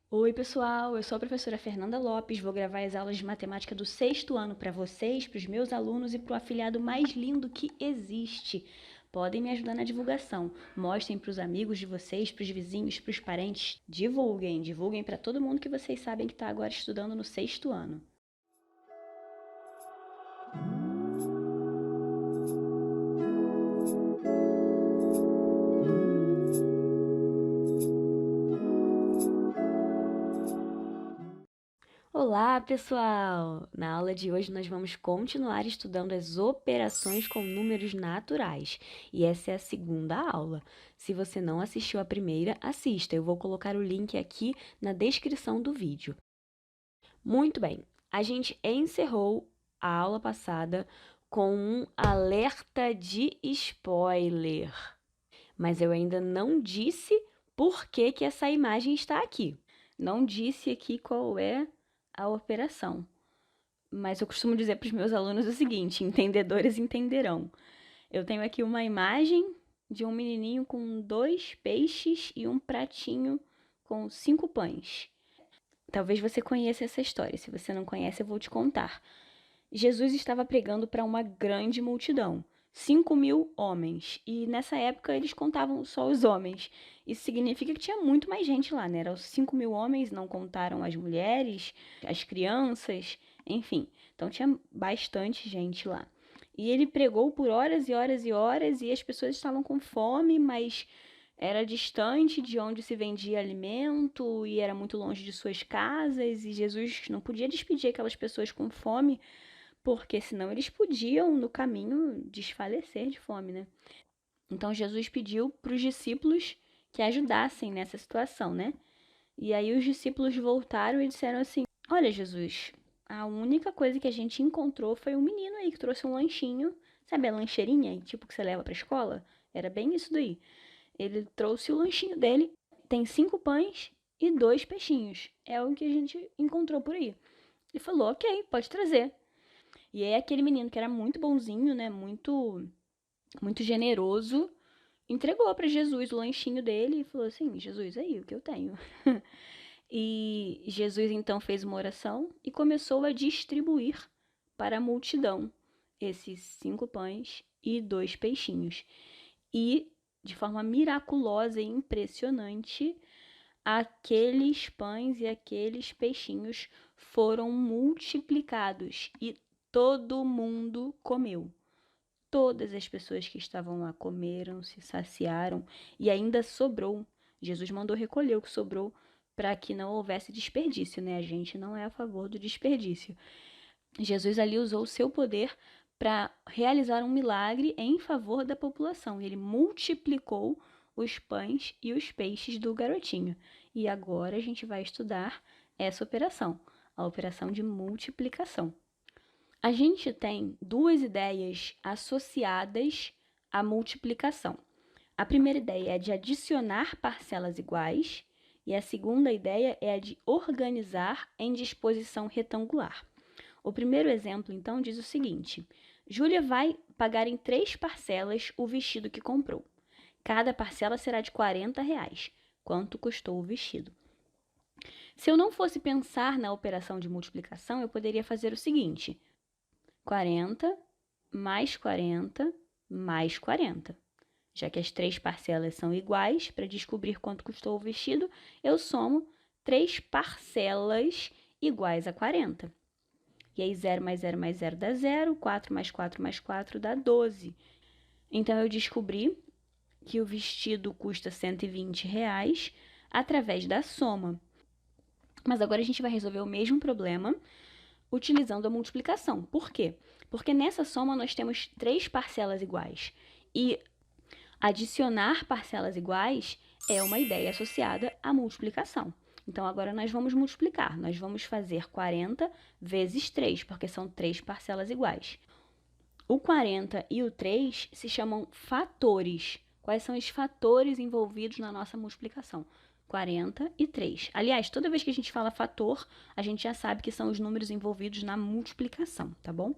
Oi, pessoal, eu sou a professora Fernanda Lopes, vou gravar as aulas de matemática do sexto ano para vocês, para os meus alunos e para o afilhado mais lindo que existe. Podem me ajudar na divulgação. Mostrem para os amigos de vocês, para os vizinhos, para os parentes. Divulguem para todo mundo que vocês sabem que está agora estudando no sexto ano. Olá, pessoal! Na aula de hoje nós vamos continuar estudando as operações com números naturais. E essa é a segunda aula. Se você não assistiu a primeira, assista. Eu vou colocar o link aqui na descrição do vídeo. Muito bem, a gente encerrou a aula passada com um alerta de spoiler. Mas eu ainda não disse por que que essa imagem está aqui. Não disse aqui qual é a operação. Mas eu costumo dizer para os meus alunos o seguinte: entendedores entenderão. Eu tenho aqui uma imagem de um menininho com 2 peixes e um pratinho com 5 pães. Talvez você conheça essa história. Se você não conhece, eu vou te contar. Jesus estava pregando para uma grande multidão, 5.000 homens. E nessa época eles contavam só os homens. Isso significa que tinha muito mais gente lá, né? Eram 5.000 homens, não contaram as mulheres, as crianças, enfim. Então tinha bastante gente lá. E ele pregou por horas e horas e horas, e as pessoas estavam com fome, mas era distante de onde se vendia alimento e era muito longe de suas casas, e Jesus não podia despedir aquelas pessoas com fome, porque senão eles podiam, no caminho, desfalecer de fome, né? Então Jesus pediu para os discípulos que ajudassem nessa situação, né? E aí os discípulos voltaram e disseram assim: Olha, Jesus, a única coisa que a gente encontrou foi um menino aí que trouxe um lanchinho, sabe a lancheirinha, tipo que você leva para escola? Era bem isso daí. Ele trouxe o lanchinho dele, tem 5 pães e 2 peixinhos. É o que a gente encontrou por aí. Ele falou: Ok, pode trazer. E aí aquele menino que era muito bonzinho, né, muito generoso, entregou para Jesus o lanchinho dele e falou assim: Jesus, aí o que eu tenho. E Jesus então fez uma oração e começou a distribuir para a multidão esses 5 pães e 2 peixinhos. E de forma miraculosa e impressionante, aqueles pães e aqueles peixinhos foram multiplicados e todo mundo comeu. Todas as pessoas que estavam lá comeram, se saciaram e ainda sobrou. Jesus mandou recolher o que sobrou para que não houvesse desperdício, né? A gente não é a favor do desperdício. Jesus ali usou o seu poder para realizar um milagre em favor da população. Ele multiplicou os pães e os peixes do garotinho. E agora a gente vai estudar essa operação, a operação de multiplicação. A gente tem duas ideias associadas à multiplicação. A primeira ideia é de adicionar parcelas iguais e a segunda ideia é a de organizar em disposição retangular. O primeiro exemplo, então, diz o seguinte: Júlia vai pagar em 3 parcelas o vestido que comprou. Cada parcela será de R$ 40. Quanto custou o vestido? Se eu não fosse pensar na operação de multiplicação, eu poderia fazer o seguinte: 40 mais 40 mais 40. Já que as 3 parcelas são iguais, para descobrir quanto custou o vestido, eu somo 3 parcelas iguais a 40. E aí 0 mais 0 mais 0 dá 0, 4 mais 4 mais 4 dá 12. Então eu descobri que o vestido custa R$ 120 através da soma. Mas agora a gente vai resolver o mesmo problema utilizando a multiplicação. Por quê? Porque nessa soma nós temos 3 parcelas iguais. E adicionar parcelas iguais é uma ideia associada à multiplicação. Então, agora nós vamos multiplicar. Nós vamos fazer 40 vezes 3, porque são 3 parcelas iguais. O 40 e o 3 se chamam fatores. Quais são os fatores envolvidos na nossa multiplicação? 40 e 3. Aliás, toda vez que a gente fala fator, a gente já sabe que são os números envolvidos na multiplicação, tá bom?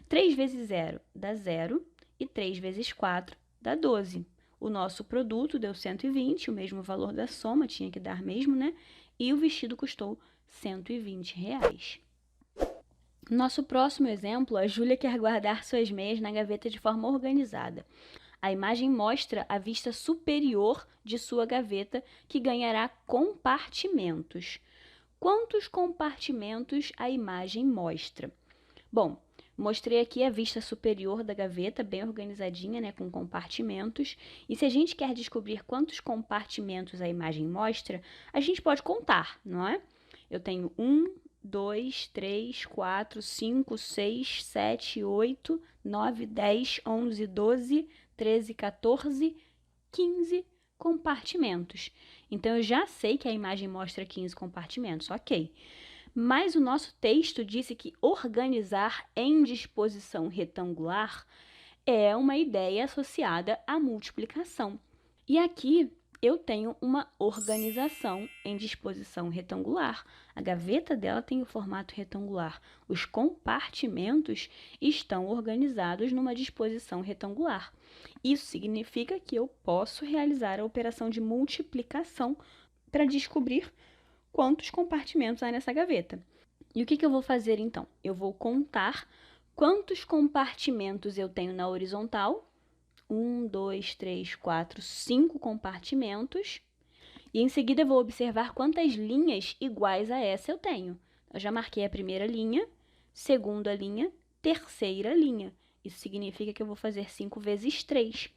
3 vezes 0 dá 0 e 3 vezes 4 dá 12. O nosso produto deu 120, o mesmo valor da soma, tinha que dar mesmo, né? e o vestido custou R$ 120. Nosso próximo exemplo, a Júlia quer guardar suas meias na gaveta de forma organizada. A imagem mostra a vista superior de sua gaveta, que ganhará compartimentos. Quantos compartimentos a imagem mostra? Bom, mostrei aqui a vista superior da gaveta, bem organizadinha, né, com compartimentos. E se a gente quer descobrir quantos compartimentos a imagem mostra, a gente pode contar, não é? Eu tenho 1, 2, 3, 4, 5, 6, 7, 8, 9, 10, 11, 12, 13, 14, 15 compartimentos. Então, eu já sei que a imagem mostra 15 compartimentos, ok. Mas o nosso texto disse que organizar em disposição retangular é uma ideia associada à multiplicação. E aqui eu tenho uma organização em disposição retangular. A gaveta dela tem o formato retangular. Os compartimentos estão organizados numa disposição retangular. Isso significa que eu posso realizar a operação de multiplicação para descobrir quantos compartimentos há nessa gaveta. E o que eu vou fazer então? Eu vou contar quantos compartimentos eu tenho na horizontal. 1, 2, 3, 4, 5 compartimentos. E em seguida eu vou observar quantas linhas iguais a essa eu tenho. Eu já marquei a primeira linha, segunda linha, terceira linha. Isso significa que eu vou fazer 5 vezes 3,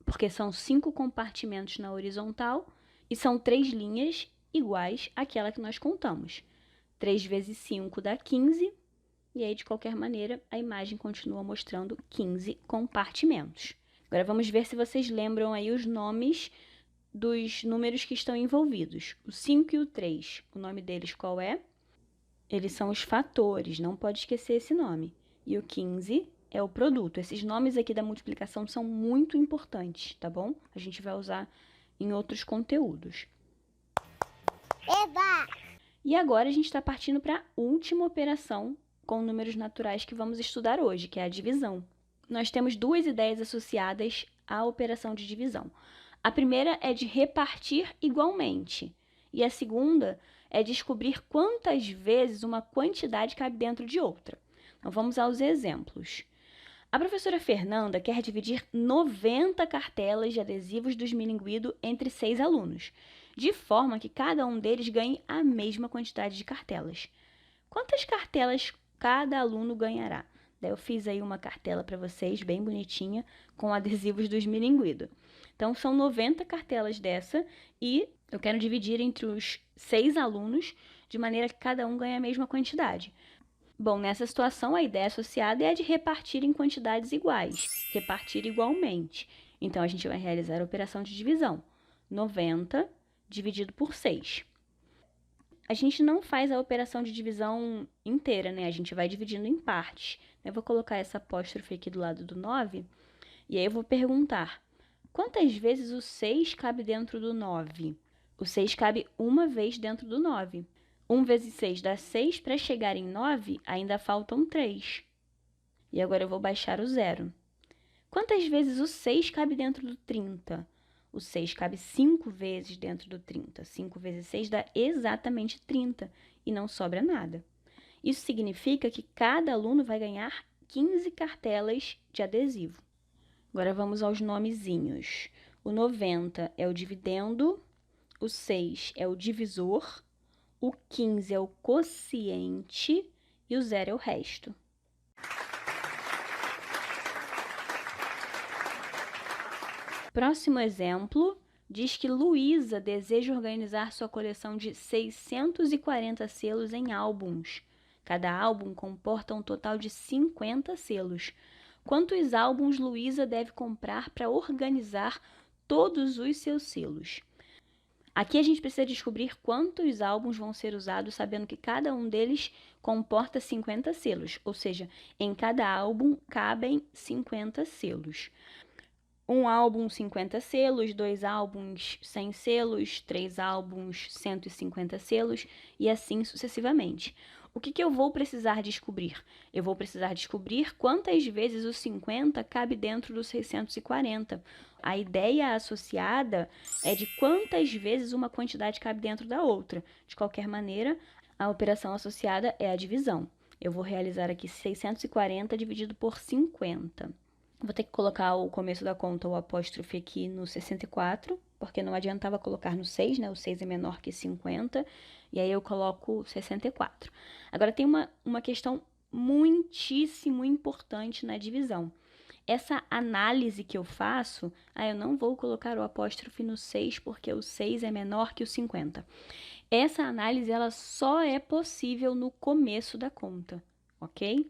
porque são 5 compartimentos na horizontal e são 3 linhas iguais àquela que nós contamos. 3 vezes 5 dá 15, e aí, de qualquer maneira, a imagem continua mostrando 15 compartimentos. Agora, vamos ver se vocês lembram aí os nomes dos números que estão envolvidos. O 5 e o 3, o nome deles qual é? Eles são os fatores, não pode esquecer esse nome. E o 15 é o produto. Esses nomes aqui da multiplicação são muito importantes, tá bom? A gente vai usar em outros conteúdos. Eba! E agora a gente está partindo para a última operação com números naturais que vamos estudar hoje, que é a divisão. Nós temos duas ideias associadas à operação de divisão. A primeira é de repartir igualmente, e a segunda é descobrir quantas vezes uma quantidade cabe dentro de outra. Então, vamos aos exemplos. A professora Fernanda quer dividir 90 cartelas de adesivos do Esmilinguido entre 6 alunos, de forma que cada um deles ganhe a mesma quantidade de cartelas. Quantas cartelas cada aluno ganhará? Daí eu fiz aí uma cartela para vocês, bem bonitinha, com adesivos do Esmilinguido. Então, são 90 cartelas dessa e eu quero dividir entre os 6 alunos, de maneira que cada um ganhe a mesma quantidade. Bom, nessa situação, a ideia associada é a de repartir em quantidades iguais, repartir igualmente. Então, a gente vai realizar a operação de divisão. 90 dividido por 6. A gente não faz a operação de divisão inteira, né? A gente vai dividindo em partes. Eu vou colocar essa apóstrofe aqui do lado do 9, e aí eu vou perguntar, quantas vezes o 6 cabe dentro do 9? O 6 cabe uma vez dentro do 9. 1 vezes 6 dá 6, para chegar em 9, ainda faltam 3. E agora eu vou baixar o 0. Quantas vezes o 6 cabe dentro do 30? O 6 cabe 5 vezes dentro do 30. 5 vezes 6 dá exatamente 30 e não sobra nada. Isso significa que cada aluno vai ganhar 15 cartelas de adesivo. Agora vamos aos nomezinhos. O 90 é o dividendo, o 6 é o divisor, o 15 é o quociente e o 0 é o resto. Próximo exemplo diz que Luísa deseja organizar sua coleção de 640 selos em álbuns. Cada álbum comporta um total de 50 selos. Quantos álbuns Luísa deve comprar para organizar todos os seus selos? Aqui a gente precisa descobrir quantos álbuns vão ser usados, sabendo que cada um deles comporta 50 selos, ou seja, em cada álbum cabem 50 selos. Um álbum, 50 selos, 2 álbuns, 100 selos, 3 álbuns, 150 selos e assim sucessivamente. O que eu vou precisar descobrir? Eu vou precisar descobrir quantas vezes o 50 cabe dentro do 640. A ideia associada é de quantas vezes uma quantidade cabe dentro da outra. De qualquer maneira, a operação associada é a divisão. Eu vou realizar aqui 640 dividido por 50. Vou ter que colocar o começo da conta, o apóstrofe aqui no 64, porque não adiantava colocar no 6, né? O 6 é menor que 50, e aí eu coloco 64. Agora, tem uma questão muitíssimo importante na divisão. Essa análise que eu faço, eu não vou colocar o apóstrofe no 6, porque o 6 é menor que o 50. Essa análise, ela só é possível no começo da conta, ok?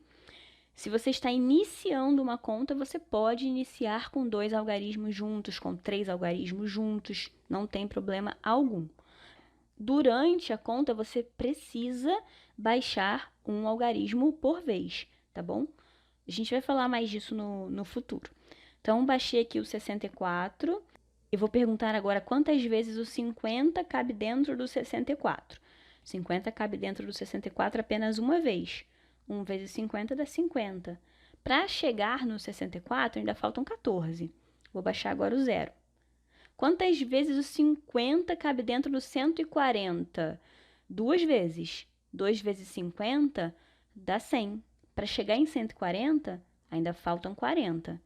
Se você está iniciando uma conta, você pode iniciar com 2 algarismos juntos, com 3 algarismos juntos, não tem problema algum. Durante a conta, você precisa baixar um algarismo por vez, tá bom? A gente vai falar mais disso no futuro. Então, baixei aqui o 64 e vou perguntar agora quantas vezes o 50 cabe dentro do 64. 50 cabe dentro do 64 apenas uma vez. 1 vezes 50 dá 50. Para chegar no 64, ainda faltam 14. Vou baixar agora o zero. Quantas vezes o 50 cabe dentro do 140? 2 vezes. 2 vezes 50 dá 100. Para chegar em 140, ainda faltam 40.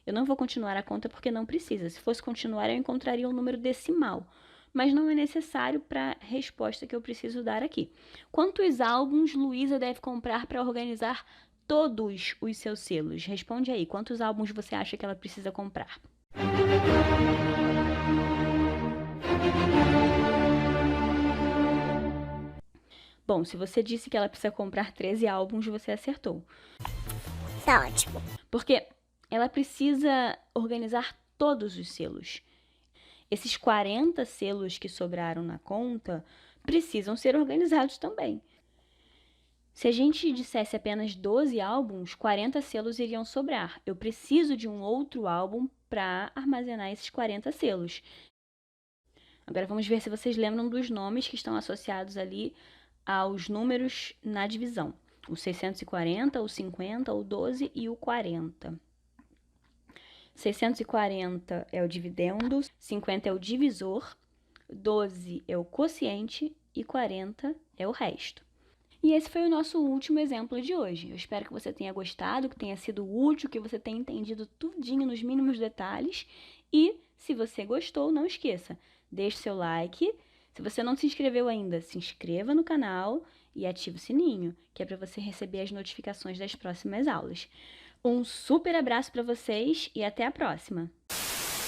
Eu não vou continuar a conta porque não precisa. Se fosse continuar, eu encontraria um número decimal. Mas não é necessário para a resposta que eu preciso dar aqui. Quantos álbuns Luísa deve comprar para organizar todos os seus selos? Responde aí, quantos álbuns você acha que ela precisa comprar? Bom, se você disse que ela precisa comprar 13 álbuns, você acertou. Tá ótimo. Porque ela precisa organizar todos os selos. Esses 40 selos que sobraram na conta precisam ser organizados também. Se a gente dissesse apenas 12 álbuns, 40 selos iriam sobrar. Eu preciso de um outro álbum para armazenar esses 40 selos. Agora vamos ver se vocês lembram dos nomes que estão associados ali aos números na divisão. O 640, o 50, o 12 e o 40. 640 é o dividendo, 50 é o divisor, 12 é o quociente e 40 é o resto. E esse foi o nosso último exemplo de hoje. Eu espero que você tenha gostado, que tenha sido útil, que você tenha entendido tudinho nos mínimos detalhes. E, se você gostou, não esqueça, deixe seu like. Se você não se inscreveu ainda, se inscreva no canal e ative o sininho, que é para você receber as notificações das próximas aulas. Um super abraço para vocês e até a próxima!